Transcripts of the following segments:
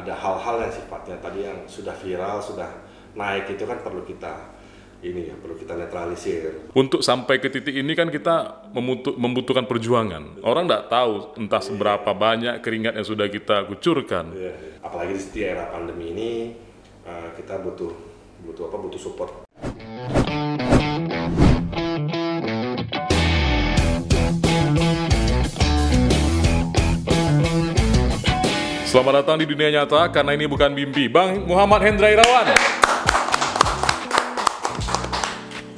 Ada hal-hal yang sifatnya tadi yang sudah viral, sudah naik itu kan perlu kita perlu kita netralisir. Untuk sampai ke titik ini kan kita membutuhkan perjuangan. Orang nggak tahu entah seberapa banyak keringat yang sudah kita kucurkan. Apalagi di era pandemi ini kita butuh support. Selamat datang di dunia nyata, karena ini bukan mimpi. Bang Muhammad Hendra Irawan.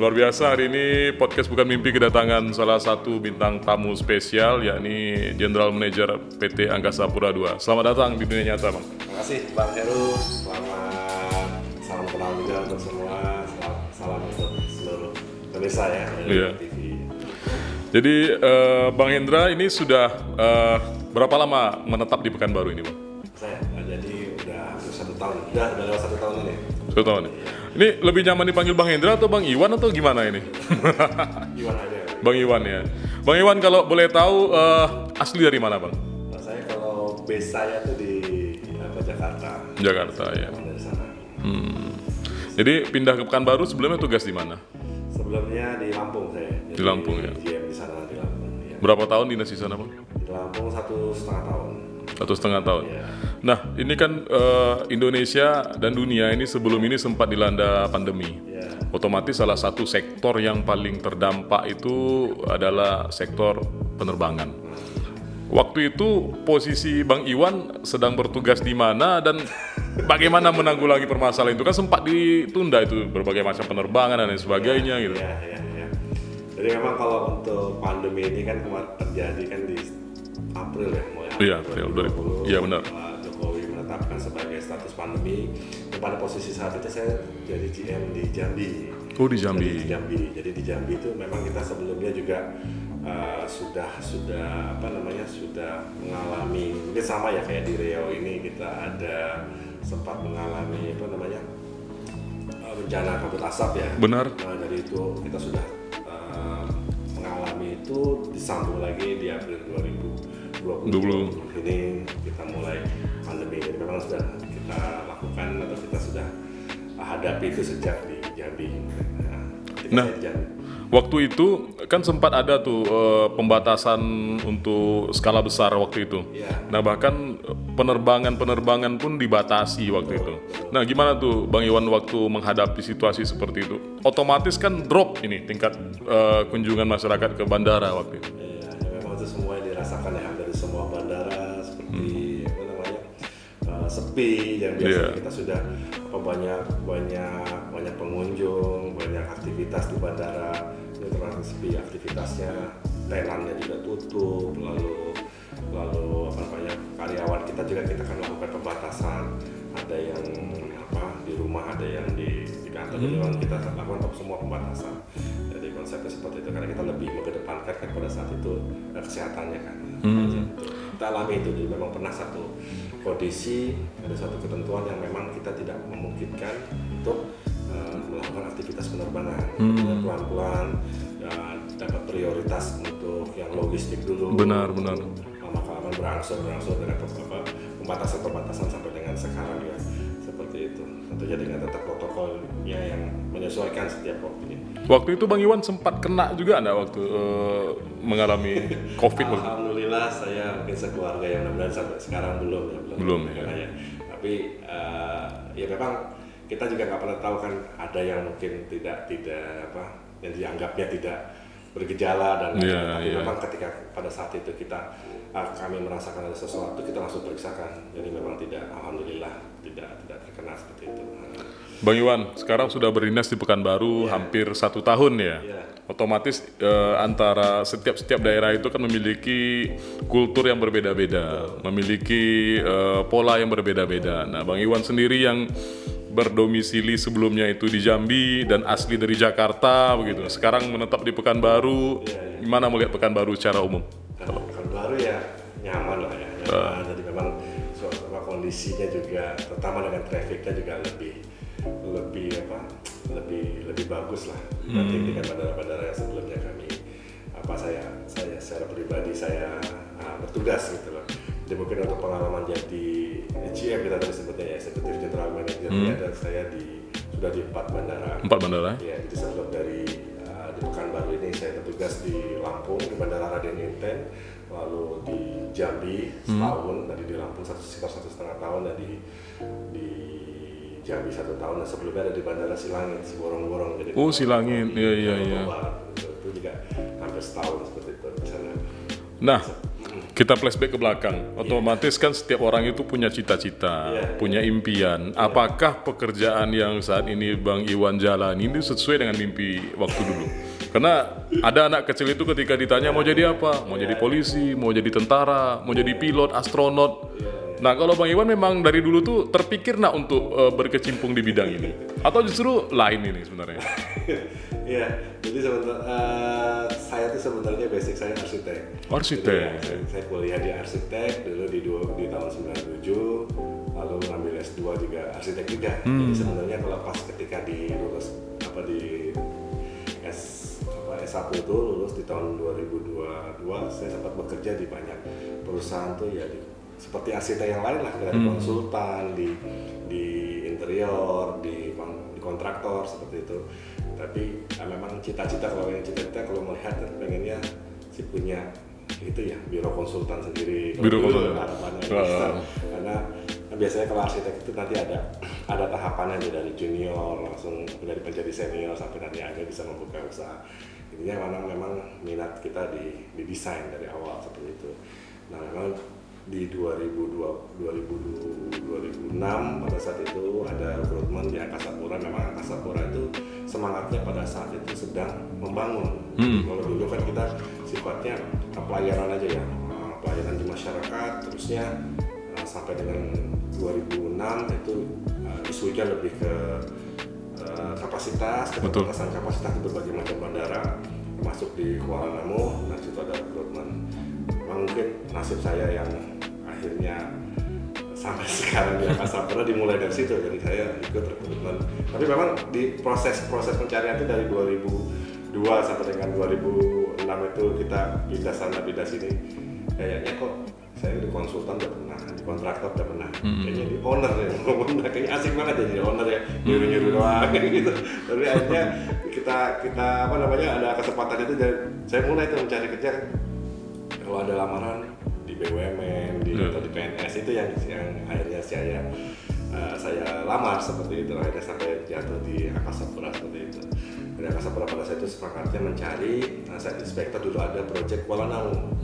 Luar biasa, hari ini podcast bukan mimpi kedatangan salah satu bintang tamu spesial, yakni General Manager PT Angkasa Pura II. Selamat datang di dunia nyata, Bang. Terima kasih, Bang Heru. Salam kenal juga untuk semua. Salam untuk seluruh pemirsa ya, TV. Jadi, Bang Hendra ini sudah berapa lama menetap di Pekanbaru ini, Bang? Saya, jadi udah 1 tahun. Udah lewat 1 tahun ini. 1 tahun. Ini lebih nyaman dipanggil Bang Hendra atau Bang Iwan atau gimana ini? Iwan aja. Bang Iwan ya. Bang Iwan, kalau boleh tahu asli dari mana, Bang? Saya kalau base saya tuh di Jakarta. Jakarta ya. Dari sana. Jadi pindah ke Pekanbaru sebelumnya tugas di mana? Sebelumnya di Lampung saya. Di Lampung ya. Di sana di Lampung. Ya. Berapa tahun dinas di sana, Bang? Di Lampung 1,5 tahun. 1,5 tahun. Ya. Nah, ini kan Indonesia dan dunia ini sebelum ini sempat dilanda pandemi. Ya. Otomatis salah satu sektor yang paling terdampak itu adalah sektor penerbangan. Waktu itu posisi Bang Iwan sedang bertugas di mana dan bagaimana menanggulangi permasalahan itu? Kan sempat ditunda itu berbagai macam penerbangan dan lain sebagainya gitu. Ya. Jadi memang kalau untuk pandemi ini kan kemarin terjadi kan di April ya, Iya, April 2020. Iya benar. Jokowi menetapkan sebagai status pandemi. Dan pada posisi saat itu saya jadi GM di Jambi. Oh, di Jambi. Jadi di Jambi itu memang kita sebelumnya juga sudah mengalami mungkin sama ya kayak di Riau ini kita ada sempat mengalami bencana kabut asap ya. Benar. Nah, dari itu kita sudah mengalami itu, disambung lagi di April 2020 ini kita mulai pandemi. Jadi memang sudah kita lakukan atau kita sudah hadapi itu sejak di Jambi. Nah, waktu itu kan sempat ada tuh pembatasan untuk skala besar waktu itu. Ya. Nah, bahkan penerbangan pun dibatasi waktu itu. Nah, gimana tuh Bang Iwan waktu menghadapi situasi seperti itu? Otomatis kan drop ini tingkat kunjungan masyarakat ke bandara waktu itu. Iya, memang itu semua yang dirasakan ya, dari semua bandara seperti sepi. Yang biasanya kita sudah banyak pengunjung, banyak aktivitas di bandara, itu terlalu sepi aktivitasnya, tenannya juga tutup, lalu karyawan kita juga kita akan lakukan pembatasan, ada yang di rumah, ada yang di kantor, jadi memang kita lakukan semua pembatasan. Jadi konsepnya seperti itu karena kita lebih mengedepankan kan pada saat itu kesehatannya kan. Kita alami itu, jadi memang pernah satu kondisi ada satu ketentuan yang memang kita tidak memungkinkan untuk melakukan aktivitas penerbangan. Pelan-pelan dapat prioritas untuk yang logistik dulu. Benar. Lama-kelamaan berangsur dengan pembatasan sampai dengan sekarang ya seperti itu. Tentunya dengan tetap protokolnya yang menyesuaikan setiap waktunya. Waktu itu Bang Iwan sempat kena juga nggak waktu mengalami COVID? Alhamdulillah saya mungkin sekeluarga yang mudah-mudahan sampai sekarang belum ya. Tapi ya memang kita juga nggak pernah tahu kan, ada yang mungkin tidak yang dianggapnya tidak bergejala dan tapi memang ketika pada saat itu kami merasakan ada sesuatu, kita langsung periksakan. Jadi memang alhamdulillah tidak terkena seperti itu. Bang Iwan, sekarang sudah berdinas di Pekanbaru hampir 1 tahun ya. Otomatis antara setiap daerah itu kan memiliki kultur yang berbeda-beda, memiliki pola yang berbeda-beda. Nah, Bang Iwan sendiri yang berdomisili sebelumnya itu di Jambi dan asli dari Jakarta begitu. Sekarang menetap di Pekanbaru. Gimana melihat Pekanbaru secara umum? Pekanbaru ya nyaman lah ya. Jadi memang kondisinya juga, terutama dengan trafficnya juga lebih bagus lah dibanding dengan bandara-bandara yang sebelumnya saya secara pribadi saya bertugas gitu loh. Jadi mungkin untuk pengalaman jadi GM kita tadi sebutnya ya, Executive General Manager dan saya sudah di 4 bandara. 4 bandara? Ya, jadi sebelum di Pekanbaru ini saya bertugas di Lampung di Bandara Raden Inten, lalu di Jambi setahun, tadi di Lampung sekitar 1,5 tahun, dan di Jambi 1 tahun, dan sebelumnya ada di Bandara Silangit, Siborong-borong. Jadi Silangit, iya. Itu juga hampir setahun seperti itu di sana. Nah, kita flashback ke belakang. Otomatis kan setiap orang itu punya cita-cita, punya impian. Apakah pekerjaan yang saat ini Bang Iwan jalani ini sesuai dengan mimpi waktu dulu? Karena ada anak kecil itu ketika ditanya mau jadi apa, mau jadi polisi, mau jadi tentara, mau jadi pilot, astronot. Nah, kalau Bang Iwan memang dari dulu tuh terpikir untuk berkecimpung di bidang ini, atau justru lain ini sebenarnya? Iya, jadi saya tuh sebenarnya basic saya arsitek. Arsitek. Jadi, saya kuliah di arsitek dulu di tahun 97, lalu ngambil S2 juga arsitek juga. Jadi sebenarnya kalau pas ketika S1 itu lulus di tahun 2022, saya sempat bekerja di banyak perusahaan tuh ya, seperti arsitek yang lain lah, dari konsultan, di interior, di kontraktor seperti itu. Tapi memang cita-cita kalau melihat pengennya sih punya itu ya, biro konsultan sendiri. Biro konsultan. Karena biasanya kalau arsitek itu nanti ada tahapannya dari junior langsung dari menjadi senior sampai nanti akhirnya bisa membuka usaha. Intinya memang minat kita di desain dari awal seperti itu. Nah, memang di 2006 pada saat itu ada rekrutmen di Angkasa Pura. Memang Angkasa Pura itu semangatnya pada saat itu sedang membangun. Kalau dulu kan kita sifatnya pelayanan aja ya, pelayanan di masyarakat. Terusnya sampai dengan 2006 itu isunya lebih ke kapasitas, keterbatasan kapasitas di berbagai macam bandara, termasuk di Kuala Namu. Nah, situ ada rekrutmen. Mungkin nasib saya yang akhirnya sampai sekarang di Angkasa Pura dimulai dari situ, jadi saya ikut rekrutmen. Tapi memang di proses pencarian itu dari 2002 sampai dengan 2006 itu kita pindah sana pindah sini, kayaknya kok saya di konsultan udah pernah, di kontraktor udah pernah, kayaknya di owner ya, kayaknya asik banget jadi owner ya, nyuruh doang gitu. Tapi akhirnya kita ada kesempatan itu, saya mulai tuh mencari kerja. Kalau ada lamaran di BUMN, atau di PNS itu yang akhirnya saya lamar seperti itu, akhirnya sampai jatuh di Angkasa Pura seperti itu. Di Angkasa Pura pada saat itu semangatnya mencari site inspector. Dulu ada proyek Kuala Namu,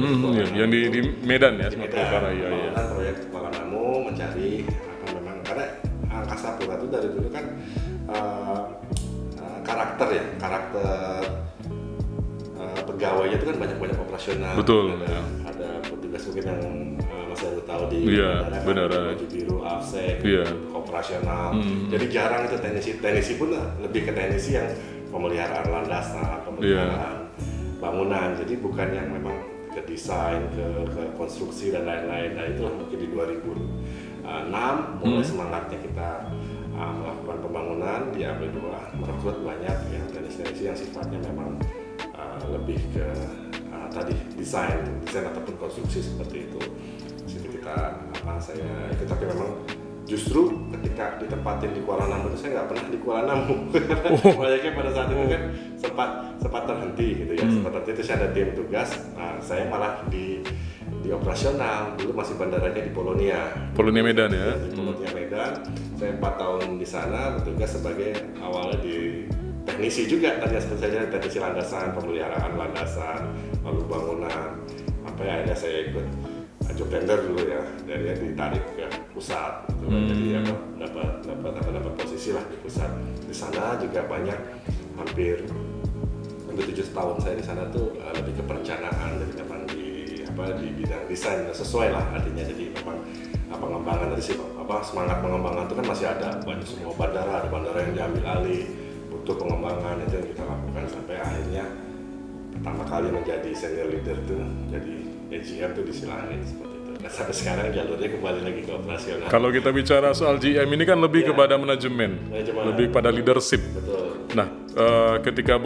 yang di Medan ya, Sumatera Utara ya. Proyek Kuala Namu mencari memang karena Angkasa Pura itu dari dulu kan karakter pegawainya itu kan banyak operasional. Betul. Ada petugas mungkin yang Mas Heru tahu di bandara, baju biru, AFSEC, operasional. Jadi jarang itu teknisi pun lebih ke teknisi yang pemeliharaan landasan, pemeliharaan bangunan. Jadi bukan yang memang ke desain, ke konstruksi dan lain-lain. Nah, itulah mungkin di 2006 mulai semangatnya kita melakukan pembangunan di AB2, merekrut banyak yang teknisi yang sifatnya memang lebih ke tadi desain ataupun konstruksi seperti itu. Jadi saya ikut, tapi memang justru ketika ditempatin di Kuala Namu itu saya nggak pernah di Kuala Namu. Proyeknya pada saat itu kan sempat terhenti gitu ya. Sempat terhenti itu saya ada tim tugas. Nah, saya malah di operasional. Dulu masih bandaranya di Polonia Medan ya. Di Polonia Medan. Saya 4 tahun di sana bertugas sebagai awalnya di teknisi juga, tadi seperti saja teknisi landasan, pemeliharaan landasan, lalu bangunan. Akhirnya saya ikut job tender dulu ya, dari yang ditarik ke pusat, gitu. Jadi dapat posisi lah di pusat. Di sana juga banyak, hampir 7 tahun saya di sana tuh lebih ke perencanaan, jadi memang di bidang desain sesuai lah artinya. Jadi memang pengembangan dari semangat pengembangan itu kan masih ada, banyak semua bandara, ada bandara yang diambil alih, butuh pengembangan, itu yang kita lakukan sampai akhirnya pertama kali menjadi senior leader tuh jadi AGM tuh disilangin seperti itu. Nah, sampai sekarang jalurnya kembali lagi ke operasional. Kalau kita bicara soal GM ini kan lebih kepada manajemen, lebih pada leadership. Betul. Nah, ketika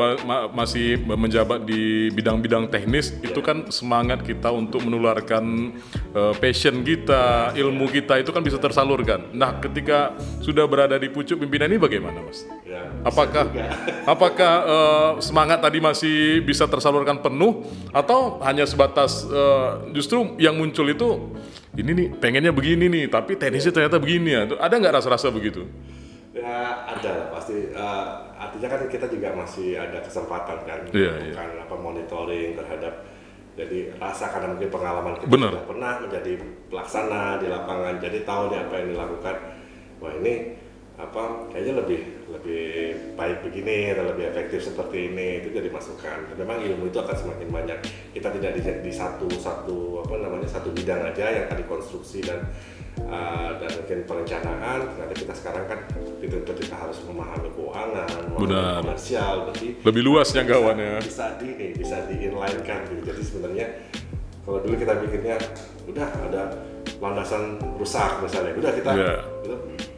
masih menjabat di bidang-bidang teknis, itu kan semangat kita untuk menularkan passion kita, ilmu kita itu kan bisa tersalurkan. Nah, ketika sudah berada di pucuk pimpinan ini bagaimana, Mas? Ya, apakah semangat tadi masih bisa tersalurkan penuh atau hanya sebatas justru yang muncul itu ini nih pengennya begini nih, tapi teknisnya ternyata begini ya? Ada nggak rasa-rasa begitu? Ya ada lah pasti, artinya kan kita juga masih ada kesempatan kan melakukan monitoring terhadap, jadi rasa karena mungkin pengalaman kita sudah pernah menjadi pelaksana di lapangan, jadi tahu nih apa yang dilakukan. Wah ini kayaknya lebih baik begini atau lebih efektif seperti ini, itu jadi masukan. Dan memang ilmu itu akan semakin banyak. Kita tidak di satu bidang aja yang tadi konstruksi dan mungkin perencanaan. Ternyata kita sekarang kan dituntut kita harus memahami keuangan, memahami komersial, berarti lebih luas jangkauannya. Bisa di-inline-kan gitu. Jadi sebenarnya kalau dulu kita pikirnya udah ada landasan rusak misalnya, udah kita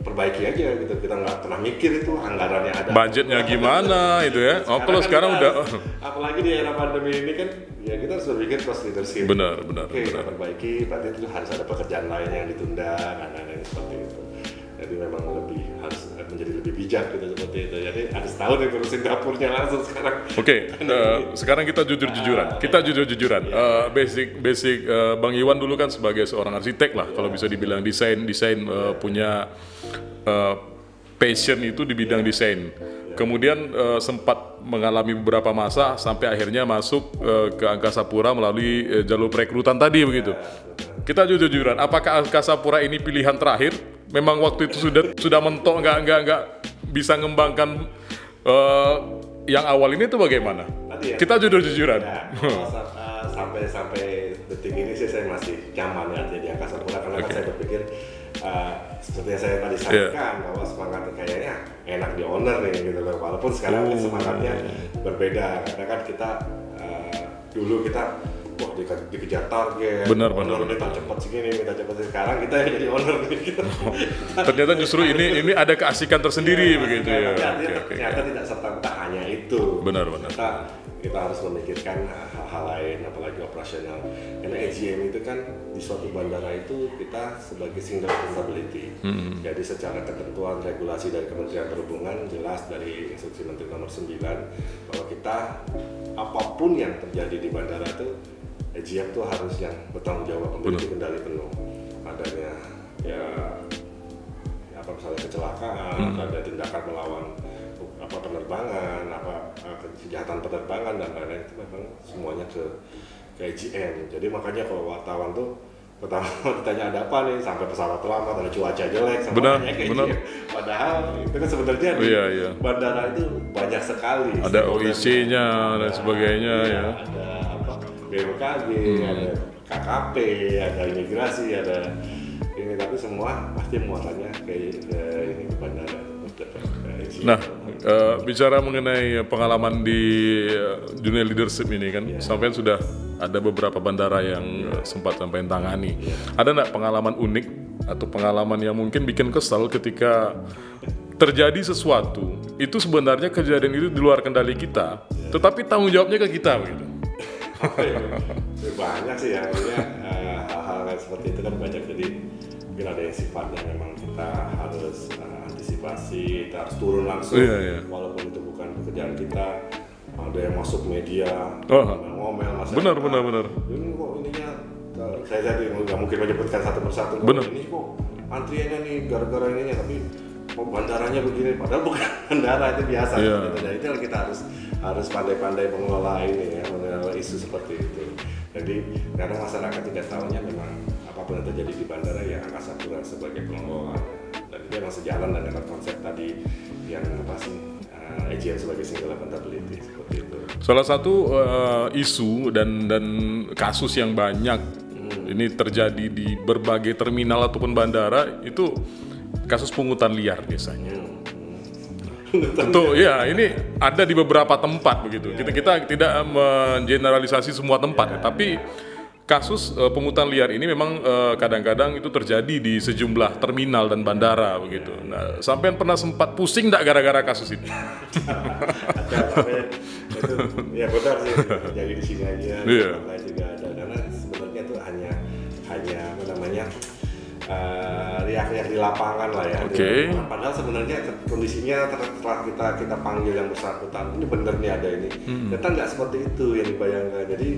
perbaiki aja gitu, kita nggak pernah mikir itu anggarannya ada, budgetnya gimana itu ya. Kalau sekarang udah apalagi di era pandemi ini kan ya kita harus berpikir cross leadership. Benar. Kita perbaiki, berarti itu harus ada pekerjaan lain yang ditunda dan lain-lain seperti itu. Jadi memang harus menjadi lebih bijak gitu seperti itu. Jadi ada setahun yang ngurusin dapurnya langsung sekarang. Oke, sekarang kita jujur-jujuran. Basic Bang Iwan dulu kan sebagai seorang arsitek lah, kalau bisa dibilang desain punya passion itu di bidang desain. Kemudian sempat mengalami beberapa masa sampai akhirnya masuk ke Angkasa Pura melalui jalur perekrutan tadi begitu. Kita jujur-jujuran, apakah Angkasa Pura ini pilihan terakhir? Memang waktu itu sudah mentok nggak bisa ngembangkan yang awal ini tuh bagaimana? Kita jujur-jujuran. Sampai detik ini sih saya masih nyaman ya jadi Angkasa Pura, karena kan saya berpikir seperti yang saya tadi sampaikan bahwa semangatnya kayaknya enak di owner nih gitu loh, walaupun sekarang semangatnya berbeda, karena kan kita dulu kita dikejar target, owner minta cepat segini, sekarang kita yang jadi owner nih gitu. Ternyata justru ini ada keasikan tersendiri begitu ya. Ternyata tidak serta-merta hanya itu. Benar. Kita harus memikirkan hal-hal lain, apalagi operasional. Karena AGM itu kan di suatu bandara itu kita sebagai single accountability. Jadi secara ketentuan regulasi dari Kementerian Perhubungan jelas dari Instruksi Menteri Nomor 9 bahwa kita apapun yang terjadi di bandara itu AGM itu harus yang bertanggung jawab, memiliki kendali penuh. Adanya misalnya kecelakaan, ada tindakan melawan penerbangan, kejahatan penerbangan dan lain-lain, itu memang semuanya ke AGM. Jadi makanya kalau wartawan tuh pertama ditanya ada apa nih, sampai pesawat terlambat, ada cuaca jelek, benar. Padahal itu kan sebenarnya di bandara itu banyak sekali. Ada OIC-nya dan sebagainya ya. Ada BMKG, ada KKP, ada imigrasi, ada ini, tapi semua pasti muatannya ke bandara. Nah, bicara mengenai pengalaman di dunia leadership ini kan, sampai sudah ada beberapa bandara yang sempat sampai tangani. Ada nggak pengalaman unik atau pengalaman yang mungkin bikin kesal ketika terjadi sesuatu itu sebenarnya kejadian itu di luar kendali kita, tetapi tanggung jawabnya ke kita begitu? Banyak sih ya, hal-hal seperti itu kan banyak. Jadi mungkin ada yang sifatnya memang kita harus antisipasi, kita harus turun langsung, walaupun itu bukan pekerjaan kita. Ada yang masuk media, ngomel masalah. Benar. Ini kok ininya, saya nggak mungkin menyebutkan satu persatu. Ini kok antriannya nih gara-gara ininya, tapi bandaranya begini, padahal bukan bandara, itu biasa. Gitu. Dan itu kita harus pandai-pandai mengelola ini ya, mengelola isu seperti itu. Jadi karena masyarakat tidak tahunya memang apapun yang terjadi di bandara ya Angkasa Pura sebagai pengelola. Dan itu memang sejalan dengan konsep tadi yang apa sih AGM sebagai single accountability seperti itu. Salah satu isu dan kasus yang banyak ini terjadi di berbagai terminal ataupun bandara itu kasus pungutan liar biasanya. Tentu ya ini ada di beberapa tempat begitu. Kita tidak mengeneralisasi semua tempat, tapi kasus pungutan liar ini memang kadang-kadang itu terjadi di sejumlah terminal dan bandara begitu. Nah, sampean pernah sempat pusing nggak gara-gara kasus itu? Ya benar sih, jadi di sini aja. Iya. Juga ada karena sebenarnya itu hanya apa namanya riak-riak di lapangan lah ya. Oke. Padahal sebenarnya kondisinya setelah kita panggil yang bersangkutan ini benar nih ada ini. Ternyata nggak seperti itu yang dibayangkan. Jadi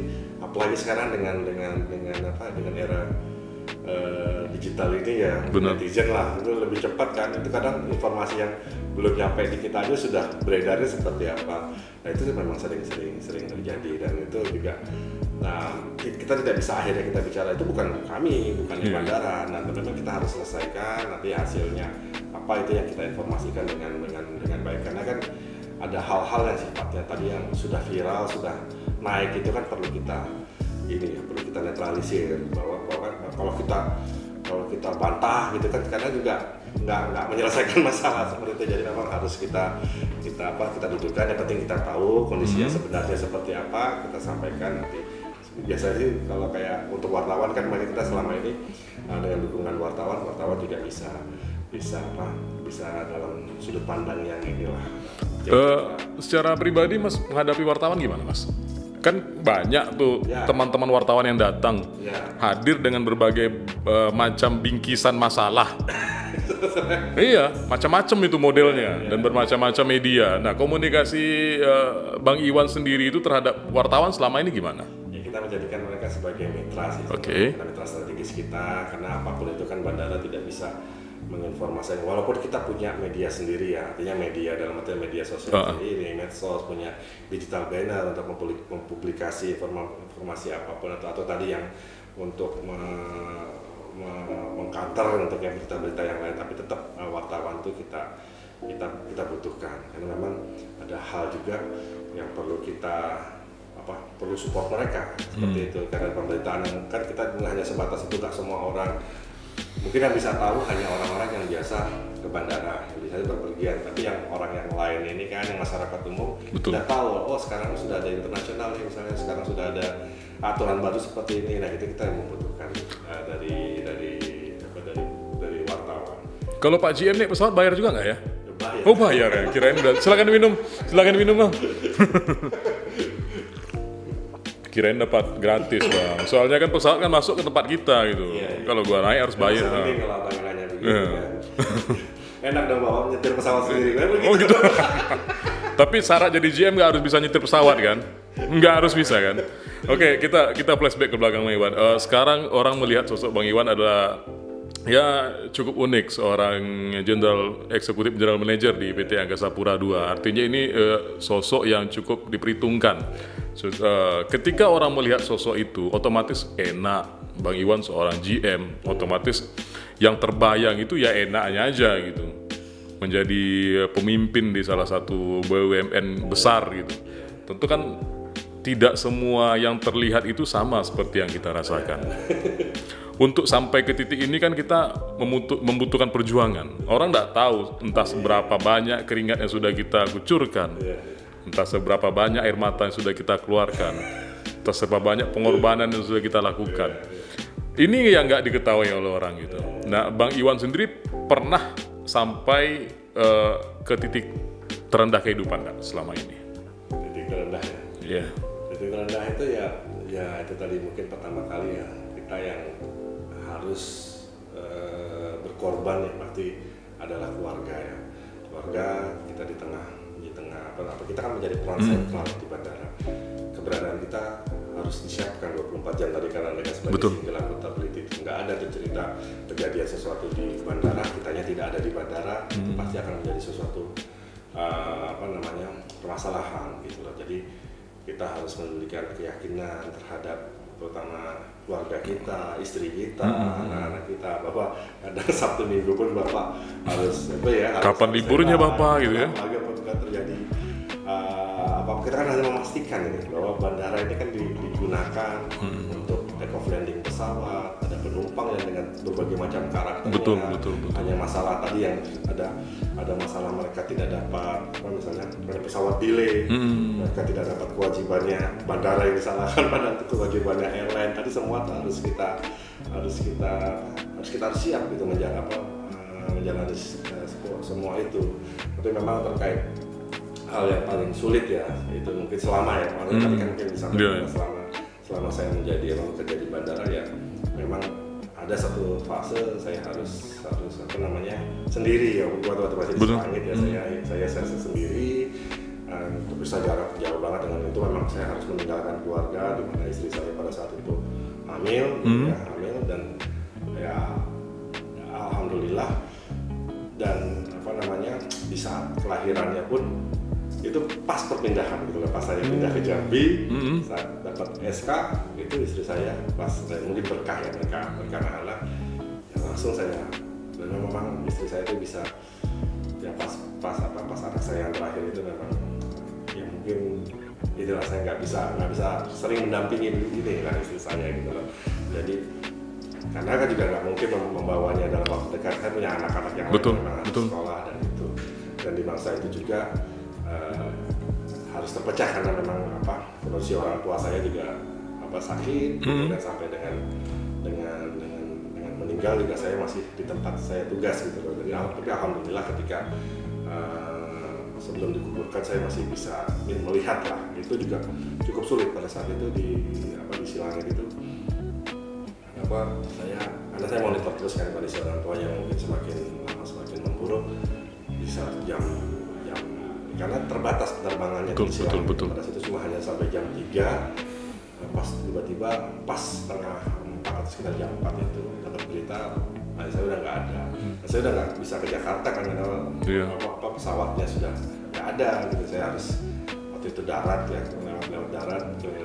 apalagi sekarang dengan era digital ini ya, netizen lah itu lebih cepat kan. Itu kadang informasi yang belum nyampe di kita aja sudah beredarnya seperti apa. Nah itu memang sering terjadi dan itu juga. Nah, kita tidak bisa akhirnya kita bicara itu bukan kami, bukan di bandara. Nah, memang kita harus selesaikan nanti hasilnya apa itu yang kita informasikan dengan baik karena kan ada hal-hal yang sifatnya tadi yang sudah viral, sudah naik itu kan perlu kita netralisir bahwa kalau kita bantah gitu kan karena juga nggak menyelesaikan masalah seperti itu. Jadi memang harus kita dudukkan, yang penting kita tahu kondisinya sebenarnya seperti apa, kita sampaikan nanti. Biasanya sih kalau kayak untuk wartawan kan kita selama ini dengan dukungan wartawan juga bisa dalam sudut pandang yang inilah. Secara pribadi Mas menghadapi wartawan gimana Mas? Kan banyak tuh teman-teman wartawan yang datang hadir dengan berbagai macam bingkisan masalah. Iya, macam-macam itu modelnya dan bermacam-macam media. Nah, komunikasi Bang Iwan sendiri itu terhadap wartawan selama ini gimana? Kita menjadikan mereka sebagai mitra sih, mitra strategis kita karena apapun itu kan bandara tidak bisa menginformasikan walaupun kita punya media sendiri ya, artinya media dalam arti media sosial sendiri, medsos, punya digital banner untuk mempublikasi informasi apapun atau tadi yang untuk mengcounter untuk yang berita-berita yang lain, tapi tetap wartawan itu kita butuhkan karena memang ada hal juga yang perlu perlu support mereka seperti itu karena pemberitaan kan kita hanya sebatas itu, tak semua orang mungkin yang bisa tahu hanya orang-orang yang biasa ke bandara yang bisa berpergian, tapi yang orang yang lain ini kan yang masyarakat umum tidak tahu sekarang sudah ada internasional nih, misalnya sekarang sudah ada aturan baru seperti ini. Nah itu kita membutuhkan dari wartawan. Kalau Pak GM nih pesawat bayar juga nggak ya? Bayar. Oh bayar ya, kirain udah. Silakan minum Bang. Kirain dapat gratis Bang. Soalnya kan pesawat kan masuk ke tempat kita gitu. Kalau gua naik harus bayar. Kalau abang nanya begitu kan. Enak dong bawa nyetir pesawat sendiri kan begitu. Oh gitu. Tapi syarat jadi GM nggak harus bisa nyetir pesawat kan? Nggak harus bisa kan? Oke, kita flashback ke belakang Bang Iwan. Sekarang orang melihat sosok Bang Iwan adalah ya cukup unik, seorang eksekutif general manager di PT Angkasa Pura II. Artinya ini sosok yang cukup diperhitungkan. Ketika orang melihat sosok itu, otomatis enak. Bang Iwan seorang GM, otomatis yang terbayang itu ya enaknya aja gitu. Menjadi pemimpin di salah satu BUMN besar gitu. Tentu kan tidak semua yang terlihat itu sama seperti yang kita rasakan. Untuk sampai ke titik ini kan kita membutuhkan perjuangan. Orang nggak tahu entah seberapa banyak keringat yang sudah kita kucurkan, entah seberapa banyak air mata yang sudah kita keluarkan, entah seberapa banyak pengorbanan yang sudah kita lakukan. Ini yang nggak diketahui oleh orang gitu. Nah, Bang Iwan sendiri pernah sampai ke titik terendah kehidupan nggak selama ini? Titik terendah ya? Iya. Titik terendah itu ya itu tadi mungkin pertama kali ya kita yang harus berkorban yang pasti adalah keluarga ya. Keluarga kita di tengah apa kita kan menjadi peran sentral di bandara. Keberadaan kita harus disiapkan 24 jam tadi karena mereka sebagai single accountability. Nggak ada cerita kejadian sesuatu di bandara, kitanya tidak ada di bandara, pasti akan menjadi sesuatu permasalahan gitu loh. Jadi kita harus memberikan keyakinan terhadap terutama keluarga kita, istri kita, anak-anak kita, bahwa kadang Sabtu Minggu pun Bapak harus kapan liburnya Bapak gitu ya. Apalagi apabila terjadi kita kan hanya memastikan ini bahwa bandara ini kan digunakan untuk take off landing pesawat, ada penumpang yang dengan berbagai macam karakternya. Betul. Hanya masalah tadi yang ada masalah mereka tidak dapat misalnya pesawat delay, mereka tidak dapat kewajibannya, bandara yang disalahkan pada kewajibannya airline. Tadi semua harus kita siap gitu menjalani semua itu. Tapi memang terkait hal yang paling sulit ya itu mungkin selama ya tadi kan mungkin bisa selama saya bekerja di bandara ya memang ada satu fase saya harus sendiri ya waktu masih di langit ya saya sendiri, bisa jarak jauh banget dengan itu. Memang saya harus meninggalkan keluarga di mana istri saya pada saat itu hamil dan ya alhamdulillah, dan di saat kelahirannya pun itu pas perpindahan gitu, pas saya pindah ke Jambi, saat dapat SK itu istri saya pas mungkin berkah anak ya langsung saya, dan memang istri saya itu bisa ya pas anak saya yang terakhir itu memang ya mungkin itulah saya nggak bisa sering mendampingi ini lah istri saya gitu loh. Jadi karena kan juga nggak mungkin membawanya dalam waktu dekat, saya punya anak-anak yang memang harus sekolah dan di masa itu juga harus terpecah karena memang kondisi orang tua saya juga sakit dan sampai dengan meninggal juga saya masih di tempat saya tugas gitu loh. Jadi tapi alhamdulillah ketika sebelum dikuburkan saya masih bisa melihat lah. Itu juga cukup sulit pada saat itu di Silangit itu. Karena saya monitor terus kan kondisi orang tua yang mungkin semakin memburuk, bisa jam karena terbatas penerbangannya di Silangit. Pada saat itu cuma hanya sampai jam 3, pas tiba-tiba pas setengah 4 atau sekitar jam 4 itu dapat berita saya udah nggak ada. Saya udah nggak bisa ke Jakarta kan karena pesawatnya sudah nggak ada gitu. Saya harus waktu itu darat ya, lewat darat.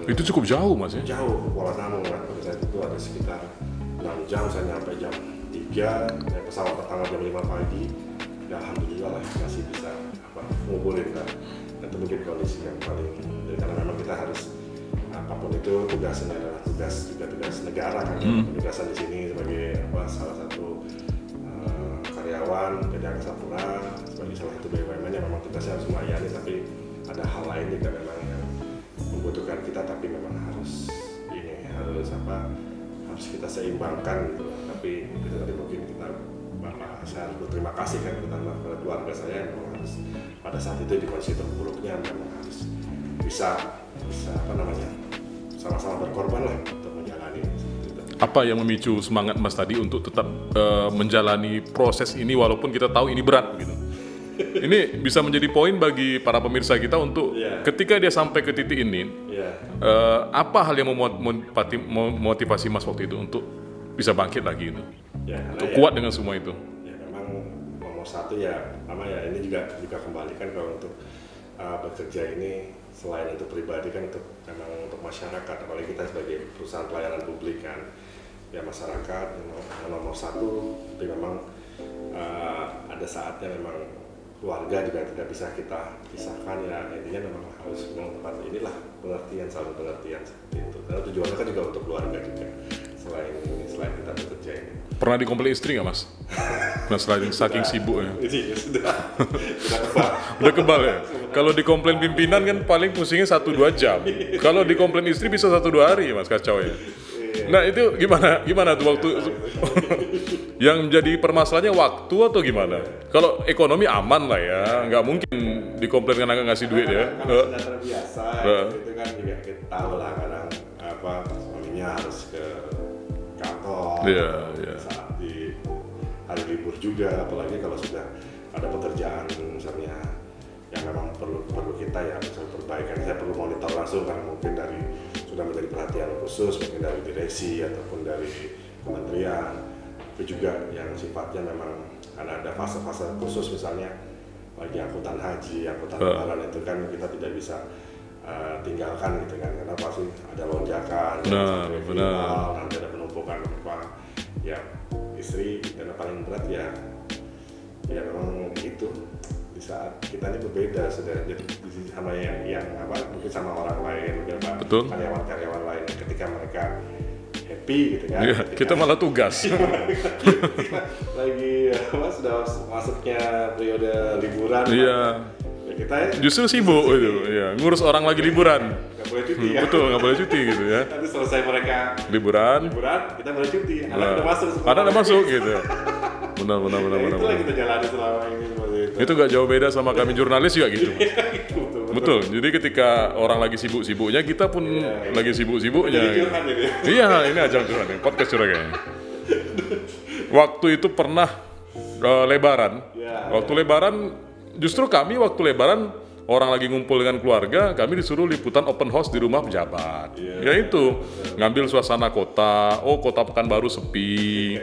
Itu cukup jauh Mas ya? Jauh, Kuala Namu kan. Pada saat itu ada sekitar 6 jam, saya nyampe jam 3, naik pesawat pertama jam 5 pagi. Ya alhamdulillah lah masih bisa ngumpulin kan. Dan itu mungkin kondisi yang paling, karena memang kita harus apapun itu tugasnya adalah tugas negara kan. Penugasan di sini sebagai salah satu karyawan PT Angkasa Pura, sebagai salah satu BUMN yang memang tugasnya harus melayani, tapi ada hal lain juga memang yang membutuhkan kita, tapi memang harus kita seimbangkan gitu. Tapi itu tadi mungkin saya harus berterima kasih kan terutama kepada keluarga saya yang memang harus pada saat itu di kondisi terburuknya memang harus bisa sama-sama berkorban lah untuk menjalani itu. Apa yang memicu semangat Mas tadi untuk tetap menjalani proses ini walaupun kita tahu ini berat gitu? Ini bisa menjadi poin bagi para pemirsa kita untuk ketika dia sampai ke titik ini, apa hal yang memotivasi Mas waktu itu untuk bisa bangkit lagi itu, untuk kuat dengan semua itu? Ya memang nomor satu ya ini juga kembali kan kalau untuk bekerja ini selain untuk pribadi kan memang untuk masyarakat, apalagi kita sebagai perusahaan pelayanan publik kan ya, masyarakat yang nomor satu. Tapi memang ada saatnya memang keluarga juga tidak bisa kita pisahkan ya, intinya memang harus mendapat inilah saling pengertian seperti itu, karena tujuannya kan juga untuk keluarga juga selain kita bekerja ini. Pernah dikomplain istri nggak Mas? Mas saking sibuk ya? Sudah kebal. Udah kebal ya? Kalau dikomplain pimpinan kan paling pusingnya 1-2 jam. Kalau dikomplain istri bisa 1-2 hari ya Mas, kacau ya? Nah itu gimana tuh waktu yang menjadi permasalahannya waktu atau gimana? Kalau ekonomi aman lah ya, nggak mungkin dikomplain karena nggak ngasih duit ya. Karena sudah terbiasa, itu kan juga kita tahu lah kadang suaminya harus ke kantor saat di hari libur juga, apalagi kalau sudah ada pekerjaan misalnya yang memang perlu kita ya, misalnya perbaikan, saya perlu monitor langsung karena mungkin sudah menjadi perhatian khusus mungkin dari direksi ataupun dari kementerian. Itu juga yang sifatnya memang karena ada fase-fase khusus, misalnya bagi angkutan haji, angkutan lebaran itu kan kita tidak bisa tinggalkan gitu kan, karena pasti ada lonjakan, benar. nanti ada penumpukan penumpang. Ya istri dan yang paling berat ya memang itu di saat kita ini berbeda sudah jadi sama yang mungkin sama orang lain, betul, karyawan lain ketika mereka happy gitu kan. Kita malah tugas. Lagi sudah masuknya periode liburan. Kita justru sibuk itu, ngurus orang lagi liburan. Nggak boleh cuti ya. Betul, nggak boleh cuti gitu ya. Nanti selesai mereka liburan, kita boleh cuti. Anak udah masuk gitu. Benar. Itulah kita jalani selama ini seperti itu. Itu nggak jauh beda sama kami jurnalis juga gitu. Betul. Jadi ketika orang lagi sibuk-sibuknya, kita pun lagi sibuk-sibuknya. Iya, ini ajang curhat, podcast curhat. Waktu itu pernah Lebaran. Waktu Lebaran, justru kami waktu Lebaran orang lagi ngumpul dengan keluarga, kami disuruh liputan open house di rumah pejabat. Ya itu, ngambil suasana kota. Oh, kota Pekanbaru sepi.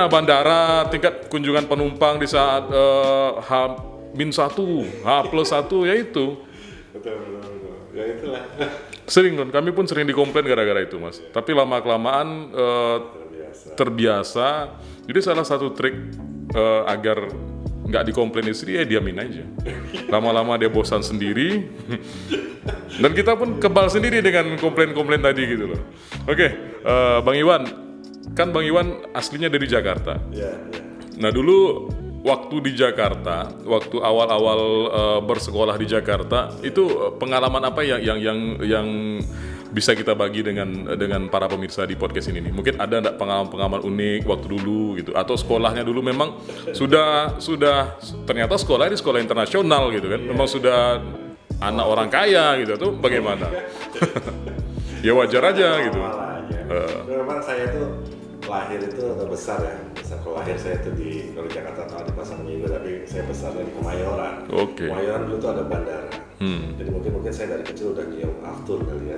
Bandara, tingkat kunjungan penumpang di saat H-1, H+1, ya itu. Betul. Ya itulah. Sering kan, kami pun sering dikomplain gara-gara itu, Mas. Tapi lama-kelamaan terbiasa. Jadi salah satu trik agar nggak dikomplain istri, diamin aja. Lama-lama dia bosan sendiri. Dan kita pun kebal sendiri dengan komplain-komplain tadi gitu loh. Oke, Bang Iwan, kan Bang Iwan aslinya dari Jakarta. Nah dulu waktu di Jakarta, waktu awal-awal bersekolah di Jakarta, itu pengalaman apa yang bisa kita bagi dengan para pemirsa di podcast ini nih? Mungkin ada nggak pengalaman unik waktu dulu gitu? Atau sekolahnya dulu memang sudah ternyata sekolah di sekolah internasional gitu kan? Memang sudah anak orang kaya gitu atau bagaimana? Ya wajar aja gitu. Memang saya tuh lahir itu besar ya. Kalau lahir saya itu kalau Jakarta atau di Pasar Minggu, tapi saya besarnya di Kemayoran. Kemayoran dulu tuh ada bandara. Jadi mungkin saya dari kecil udah nyium aftur kali ya.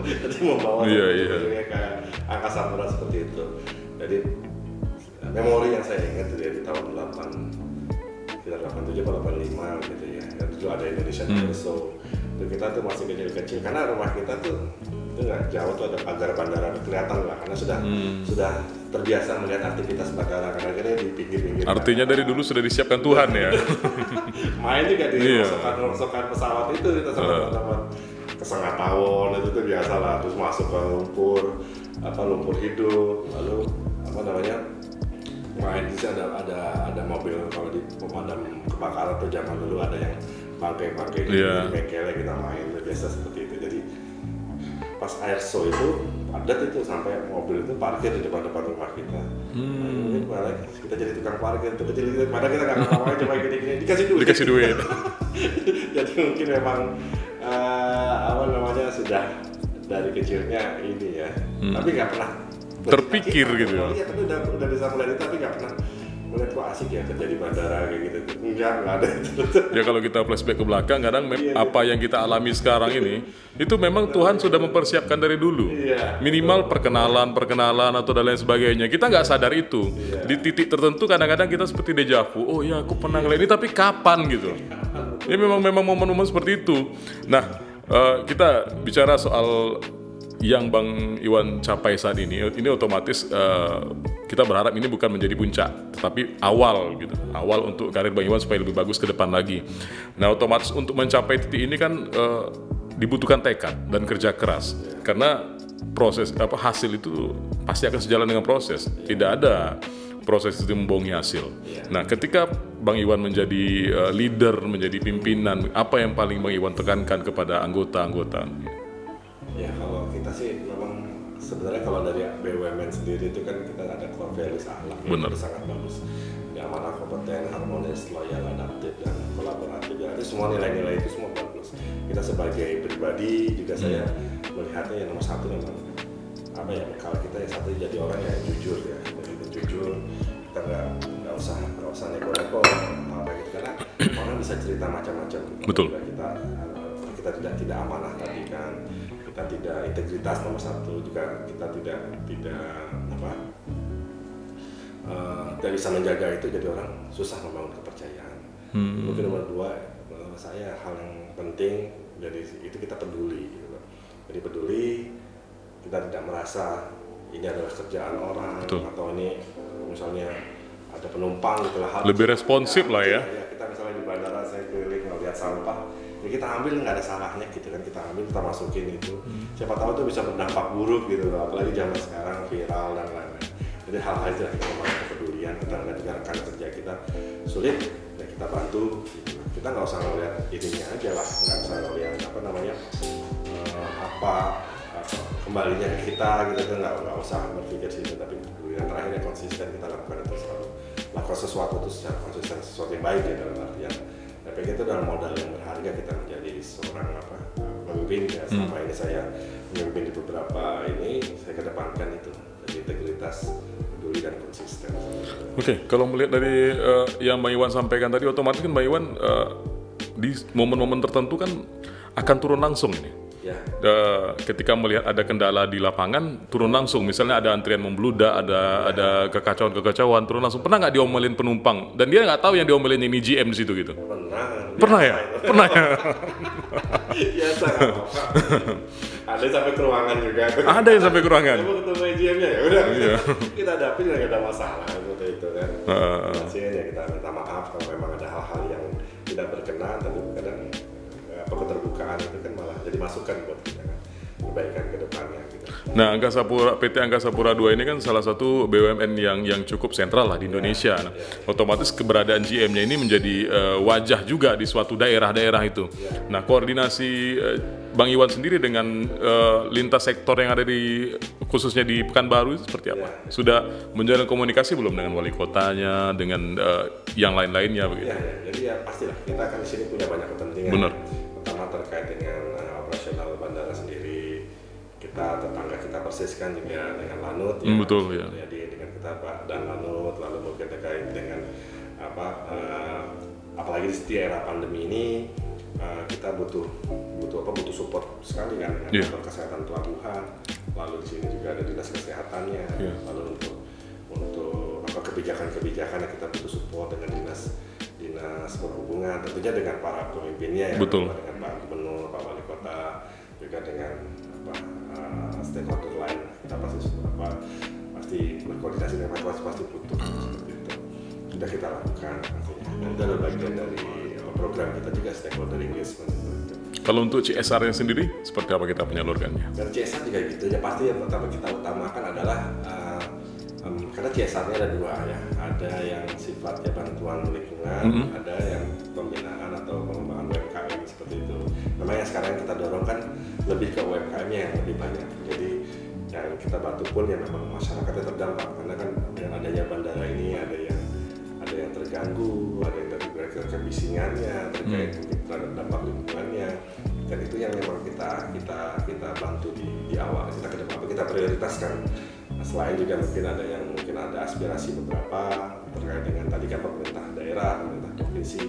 Jadi membawa ke angkasa pura seperti itu. Jadi memori yang saya ingat dari tahun 87 atau 85 gitu ya. Dan dulu ada Indonesian Airso. Itu kita tuh masih kecil-kecil karena rumah kita tuh itu nggak jauh tuh ada pagar bandara, kelihatan lah karena sudah terbiasa melihat aktivitas bandara karena di pinggir-pinggir. Artinya dari dulu sudah disiapkan Tuhan ya. Main juga di rongsokan pesawat itu kita sama teman-teman ke Setengah Tawon itu tuh biasa lah, terus masuk ke lumpur hidup, lalu main di sini ada mobil kalau di pemadam kebakaran tuh zaman dulu ada yang bangkai di bengkelnya kita main biasa seperti itu. Jadi pas air show itu padat itu sampai mobil itu parkir di depan rumah kita. Mungkin malah kita jadi tukang parkir itu kecil gitu. Padahal kita nggak ngapain cuma gini-gini dikasih duit. Jadi mungkin memang sudah dari kecilnya ini ya. Tapi nggak pernah terpikir gitu ya. Iya, tapi udah bisa mulai itu, tapi nggak pernah melihat kok asik ya kerja di bandara kayak gitu. Enggak ada itu. Ya kalau kita flashback ke belakang, kadang apa yang kita alami sekarang ini, itu memang Tuhan sudah mempersiapkan dari dulu. Minimal perkenalan atau dan lain sebagainya. Kita nggak sadar itu. Di titik tertentu kadang-kadang kita seperti deja vu. Oh ya, aku pernah ngeliat ini, tapi kapan gitu. Ya memang momen-momen seperti itu. Nah, kita bicara soal yang Bang Iwan capai saat ini otomatis kita berharap ini bukan menjadi puncak, tetapi awal untuk karir Bang Iwan supaya lebih bagus ke depan lagi. Nah, otomatis untuk mencapai titik ini kan dibutuhkan tekad dan kerja keras, karena proses hasil itu pasti akan sejalan dengan proses. Tidak ada proses itu membohongi hasil. Nah, ketika Bang Iwan menjadi leader, menjadi pimpinan, apa yang paling Bang Iwan tekankan kepada anggota-anggota? Ya, kalau kita sih memang sebenarnya kalau dari BUMN sendiri itu kan kita ada core values akhlak yang sangat bagus. Yang mana kompeten, harmonis, loyal, adaptif, dan kolaboratif. Jadi semua nilai-nilai itu semua bagus. Kita sebagai pribadi juga saya melihatnya yang nomor satu memang kalau kita yang satu jadi orang yang jujur ya, jujur. Kita nggak usah neko-neko apa gitu, karena orang bisa cerita macam-macam. Betul. Kita tidak amanah tadi kan. Kita tidak integritas nomor satu, juga kita tidak bisa menjaga itu, jadi orang susah membangun kepercayaan. Mungkin nomor 2 menurut saya hal yang penting dari itu kita peduli gitu. Jadi peduli, kita tidak merasa ini adalah kerjaan orang. Betul. Atau ini misalnya ada penumpang gitu lah, Lebih responsif lah ya. Kita misalnya di bandara saya keliling ngeliat sampah, ya kita ambil nggak ada salahnya gitu kan, kita ambil kita masukin itu. Siapa tahu itu bisa berdampak buruk gitu, apalagi zaman sekarang viral dan lain-lain. Jadi hal-hal itu kita memang kepedulian, kita ngeliat juga rekan kerja kita sulit, ya kita bantu. Gitu. Kita nggak usah ngeliat ininya aja lah, nggak usah ngeliat apa kembalinya ke kita gitu kan, nggak usah berpikir situ, tapi kemudian terakhirnya konsisten kita lakukan itu, selalu lakukan sesuatu itu secara konsisten, sesuatu yang baik ya, dalam artian itu adalah modal yang berharga kita menjadi seorang pemimpin ya. Selama ini saya memimpin di beberapa ini, saya kedepankan itu, jadi integritas, peduli dan konsisten. Oke, kalau melihat dari yang Bang Iwan sampaikan tadi, otomatis kan Bang Iwan di momen-momen tertentu kan akan turun langsung ini. Ya. Ketika melihat ada kendala di lapangan, turun langsung. Misalnya ada antrian membludak, ada kekacauan, turun langsung. Pernah nggak diomelin penumpang? Dan dia nggak tahu yang diomelin ini GM di situ gitu? Pernah ya? Pernah ya? Biasa nggak apa-apa. Ada yang sampai ke ruangan juga. Ada yang sampai ke ruangan. Mau ketemu GM-nya ya udah. Iya. Kita hadapin nggak ada masalah seperti itu kan. Hasilnya kita minta maaf kalau memang ada hal-hal yang tidak berkenan, tapi kadang keterbukaan itu kan malah jadi masukan buat kita kan, kebaikan ke depannya gitu. Nah, PT Angkasa Pura II ini kan salah satu BUMN yang cukup sentral lah di Indonesia. Nah, otomatis keberadaan GM-nya ini menjadi wajah juga di suatu daerah-daerah itu. Nah, koordinasi Bang Iwan sendiri dengan lintas sektor yang ada khususnya di Pekanbaru seperti apa? Sudah menjalin komunikasi belum dengan wali kotanya, dengan yang lain-lainnya begitu? Jadi ya pastilah kita akan di sini punya banyak kepentingan. Benar. Pertama terkait dengan operasional bandara sendiri, kita tetangga kita persis kan juga dengan Lanut ya. Betul ya. Jadi dengan kita Pak dan Lanut, lalu mungkin terkait dengan apalagi di era pandemi ini kita butuh support sekali kan dengan kantor kesehatan pelabuhan, lalu di sini juga ada dinas kesehatannya, lalu untuk kebijakan-kebijakan yang kita butuh support dengan dinas perhubungan, tentunya dengan para pemimpinnya ya. Betul. Dengan Pak Gubernur, Pak Wali Kota, juga dengan stakeholder lain, kita pasti berkoordinasi dengan pasti butuh seperti itu. Sudah kita lakukan artinya. Dan itu adalah bagian dari program kita juga, stakeholder engagement itu. Kalau untuk CSR-nya sendiri, seperti apa kita menyalurkannya? Dan CSR juga gitu ya, pasti yang pertama kita utamakan adalah karena CSR-nya ada 2 ya, ada yang sifatnya bantuan lingkungan, ada yang pembinaan atau pengembangan UMKM seperti itu. Memang yang sekarang kita dorong kan lebih ke UMKM-nya yang lebih banyak. Jadi yang kita bantu pun ya memang masyarakatnya terdampak, karena kan dengan adanya bandara ini ada yang terganggu, ada yang terkait kebisingannya, terkait terhadap dampak lingkungannya, dan itu yang memang kita bantu di awal, kita prioritaskan. Nah, selain juga mungkin ada aspirasi beberapa terkait dengan tadi kan pemerintah daerah, pemerintah provinsi,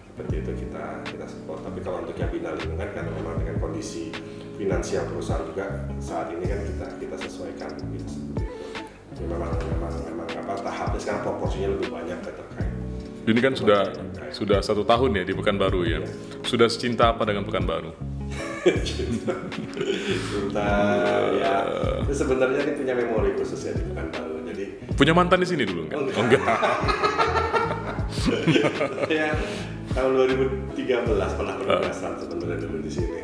seperti itu kita support. Tapi kalau untuk yang bina lingkungan kan memang dengan kondisi finansial perusahaan juga saat ini kan kita sesuaikan gitu, seperti itu. Jadi memang tahapnya sekarang proporsinya lebih banyak terkait. Ini kan sudah 1 tahun ya di Pekanbaru ya. Sudah secinta apa dengan Pekanbaru? Cinta ya. Itu sebenarnya ini punya memori khusus ya di Pekanbaru. Jadi punya mantan di sini dulu enggak? Oh, enggak. Ya, tahun 2013 pernah penugasan sebenarnya dulu di sini.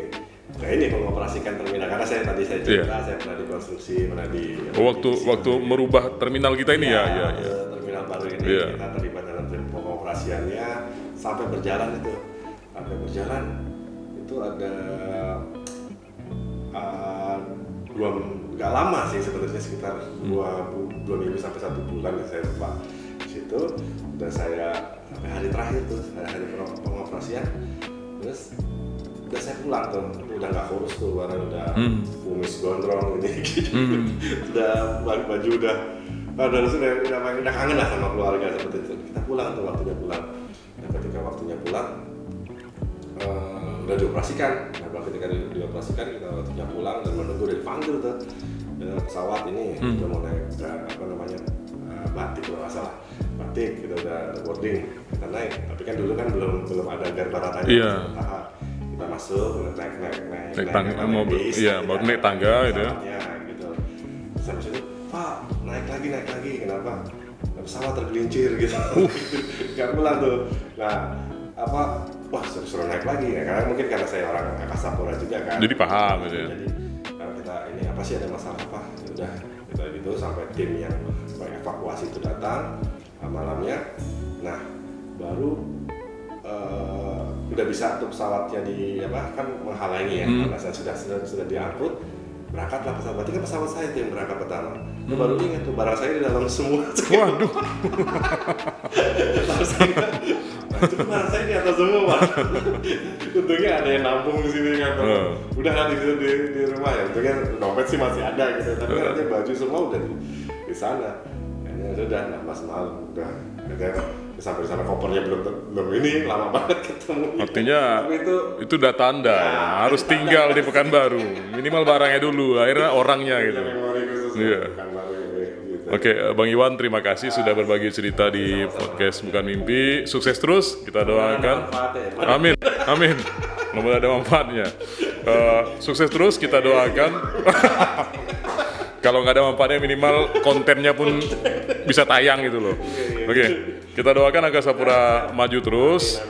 Nah ini mengoperasikan terminal, karena saya cerita saya pernah dikonstruksi, pernah di waktu merubah terminal kita ini ya. Terminal baru ini kita terlibat dalam pengoperasiannya sampai berjalan itu ada nggak lama sih sebenarnya, sekitar 2 minggu sampai 1 bulan ya saya lupa di situ. Dan saya sampai hari terakhir tuh, hari pengoperasian, terus udah saya pulang tuh, udah nggak kurus tuh, barang udah kumis gondrong gitu, udah baju udah kangen lah sama keluarga seperti itu. Kita pulang tuh, waktunya pulang. Nah ketika waktunya pulang udah dioperasikan. Nah ketika dioperasikan kita waktunya pulang dan menunggu, udah dipanggil tuh pesawat ini udah mau naik Batik kalau nggak salah, Batik tik kita udah boarding, kita naik. Tapi kan dulu kan belum ada garbaratanya. Iya. Kita masuk, naik tangga, mobil, iya, baru naik tangga gitu ya. Gitu. Terus habis itu, Pak, naik lagi, kenapa? Pesawat tergelincir gitu. Gak pulang tuh. Nah, wah suruh naik lagi ya, karena mungkin karena saya orang Angkasa Pura juga kan. Jadi paham gitu ya. Jadi kalau kita ini apa sih, ada masalah apa? Ya udah, kita gitu sampai tim yang evakuasi itu datang malamnya. Nah, baru udah bisa tuh pesawatnya kan menghalangi ya, karena saya sudah diangkut, berangkatlah pesawat. Berarti kan pesawat saya itu yang berangkat pertama. Baru ingat tuh barang saya di dalam semua. Waduh. Itu barang saya di atas semua, Pak. Untungnya ada yang nampung di sini kan. Udah kan di rumah ya. Untungnya dompet sih masih ada gitu, tapi kan baju semua udah di sana. Kayaknya sudah pas malam udah. Sampai di sana kopernya belum ini, lama banget ketemu. Artinya itu udah tanda ya, harus tinggal di Pekanbaru. Minimal barangnya dulu, akhirnya orangnya gitu. Iya. Oke, Bang Iwan, terima kasih sudah berbagi cerita di podcast Bukan Mimpi. Sukses terus, kita doakan. Amin, amin. Semoga ada manfaatnya. Sukses terus, kita doakan. Kalau nggak ada manfaatnya, minimal kontennya pun bisa tayang gitu loh. Oke, kita doakan Angkasa Pura maju terus.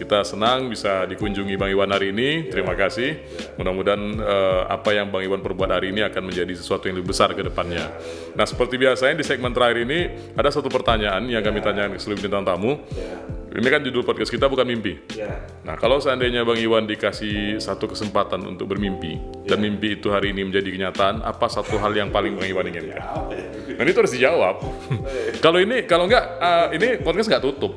Kita senang bisa dikunjungi Bang Iwan hari ini. Terima kasih. Mudah-mudahan apa yang Bang Iwan perbuat hari ini akan menjadi sesuatu yang lebih besar ke depannya. Nah, seperti biasanya di segmen terakhir ini ada satu pertanyaan yang kami tanyakan ke seluruh bintang tamu. Ini kan judul podcast kita Bukan Mimpi. Nah, kalau seandainya Bang Iwan dikasih satu kesempatan untuk bermimpi dan mimpi itu hari ini menjadi kenyataan, apa satu hal yang paling Bang Iwan inginkan? Dan itu harus dijawab. Kalau enggak, ini podcast nggak tutup.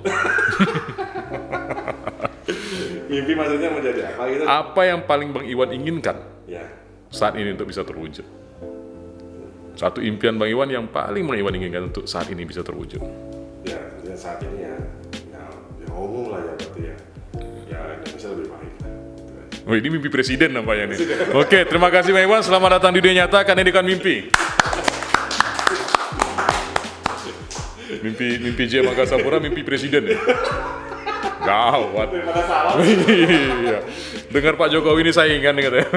Mimpi maksudnya menjadi apa gitu? Apa yang paling Bang Iwan inginkan saat ini untuk bisa terwujud? Satu impian Bang Iwan yang paling Bang Iwan inginkan untuk saat ini bisa terwujud. Ya, saat ini ya umum lah ya, berarti ya Indonesia lebih baik lah. Oh, ini mimpi presiden nampaknya nih. Oke, terima kasih Bang Iwan. Selamat datang di dunia nyata, karena ini kan mimpi. Mimpi J Angkasa Pura, mimpi presiden ya. Gawat. Daripada salah. Iya. Dengar Pak Jokowi ini saingan katanya.